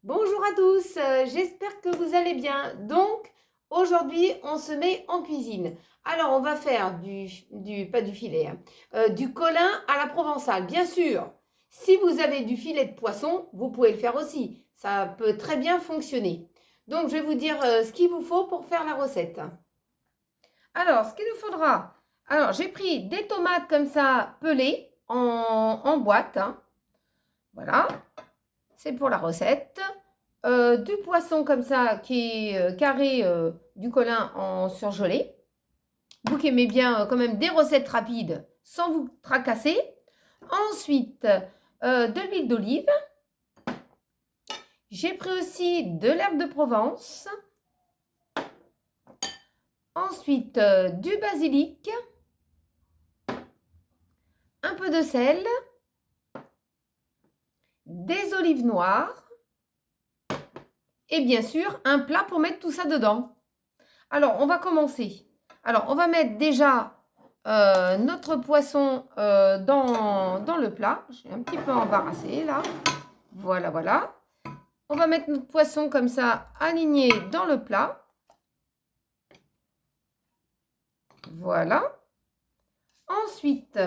Bonjour à tous, j'espère que vous allez bien. Donc, aujourd'hui, on se met en cuisine. Alors, on va faire pas du filet, hein, du colin à la provençale. Bien sûr, si vous avez du filet de poisson, vous pouvez le faire aussi. Ça peut très bien fonctionner. Donc, je vais vous dire ce qu'il vous faut pour faire la recette. Alors, ce qu'il nous faudra, alors j'ai pris des tomates comme ça pelées en boîte, hein. Voilà, c'est pour la recette. Du poisson comme ça qui est carré, du colin en surgelé. Vous qui aimez bien quand même des recettes rapides sans vous tracasser. Ensuite, de l'huile d'olive. J'ai pris aussi de l'herbe de Provence. Ensuite, du basilic. Un peu de sel. Des olives noires. Et bien sûr, un plat pour mettre tout ça dedans. Alors, on va commencer. Alors, on va mettre déjà notre poisson dans le plat. J'ai un petit peu embarrassé là. Voilà, voilà. On va mettre notre poisson comme ça, aligné dans le plat. Voilà. Ensuite,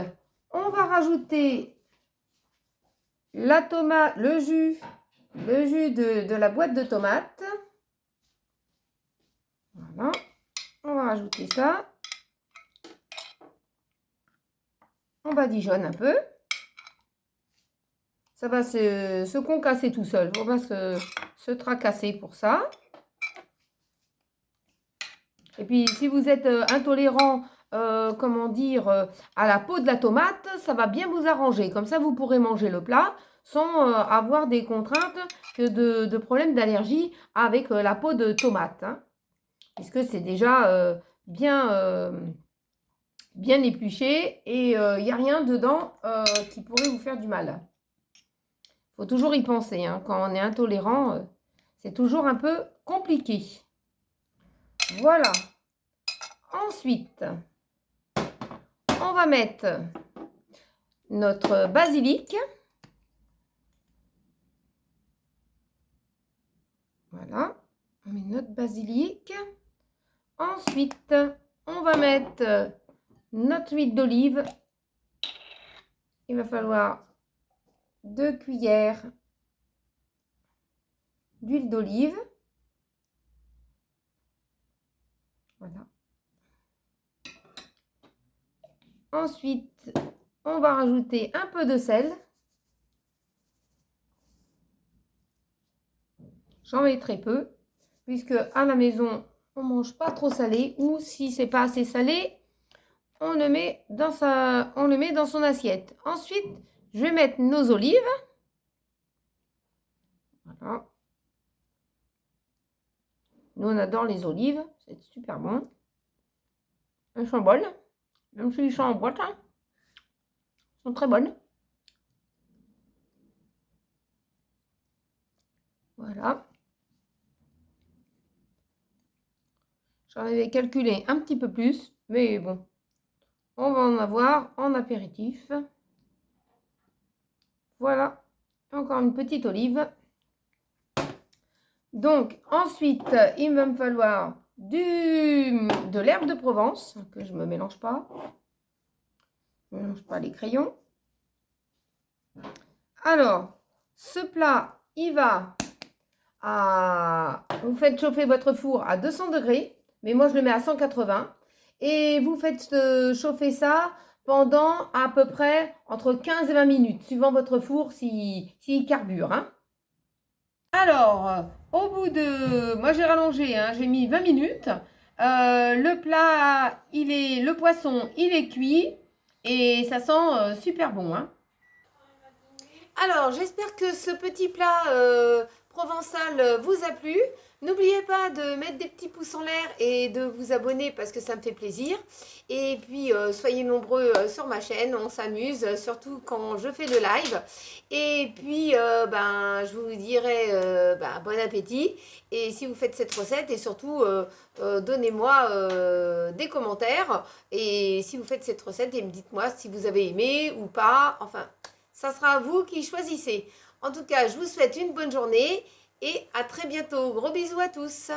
on va rajouter la tomate, le jus de la boîte de tomates. Voilà. On va rajouter ça. On badigeonne un peu. Ça va se concasser tout seul. Il ne faut pas se tracasser pour ça. Et puis, si vous êtes intolérant, comment dire, à la peau de la tomate, ça va bien vous arranger. Comme ça, vous pourrez manger le plat sans avoir des contraintes que de problèmes d'allergie avec la peau de tomate, hein. Puisque c'est déjà bien épluché et il n'y a rien dedans qui pourrait vous faire du mal. Il faut toujours y penser, hein. Quand on est intolérant, c'est toujours un peu compliqué. Voilà. Ensuite, on va mettre notre basilic. Voilà. On met notre basilic. Ensuite, on va mettre notre huile d'olive. Il va falloir 2 cuillères d'huile d'olive. Voilà. Ensuite, on va rajouter un peu de sel. J'en mets très peu, puisque à la maison, on ne mange pas trop salé. Ou si c'est pas assez salé, on le met dans son assiette. Ensuite, je vais mettre nos olives. Voilà. Nous, on adore les olives. C'est super bon. Elles sont bonnes. Même si elles sont en boîte, hein. Elles sont très bonnes. Voilà. J'en avais calculé un petit peu plus. Mais bon, on va en avoir en apéritif. Voilà. Encore une petite olive. Donc, ensuite, il va me falloir de l'herbe de Provence, que je ne me mélange pas. Je ne mélange pas les crayons. Alors, ce plat, il va à... Vous faites chauffer votre four à 200 degrés, mais moi, je le mets à 180. Et vous faites chauffer ça pendant à peu près entre 15 et 20 minutes, suivant votre four s'il carbure, hein. Alors, au bout de... Moi, j'ai rallongé, hein, j'ai mis 20 minutes. Le plat, le poisson, il est cuit et ça sent super bon, hein. Alors, j'espère que ce petit plat provençal vous a plu. N'oubliez pas de mettre des petits pouces en l'air et de vous abonner parce que ça me fait plaisir. Et puis, soyez nombreux sur ma chaîne, on s'amuse, surtout quand je fais le live. Et puis, je vous dirai bon appétit. Et si vous faites cette recette, et surtout, donnez-moi des commentaires. Et si vous faites cette recette, et me dites-moi si vous avez aimé ou pas. Enfin, ça sera vous qui choisissez. En tout cas, je vous souhaite une bonne journée et à très bientôt. Gros bisous à tous.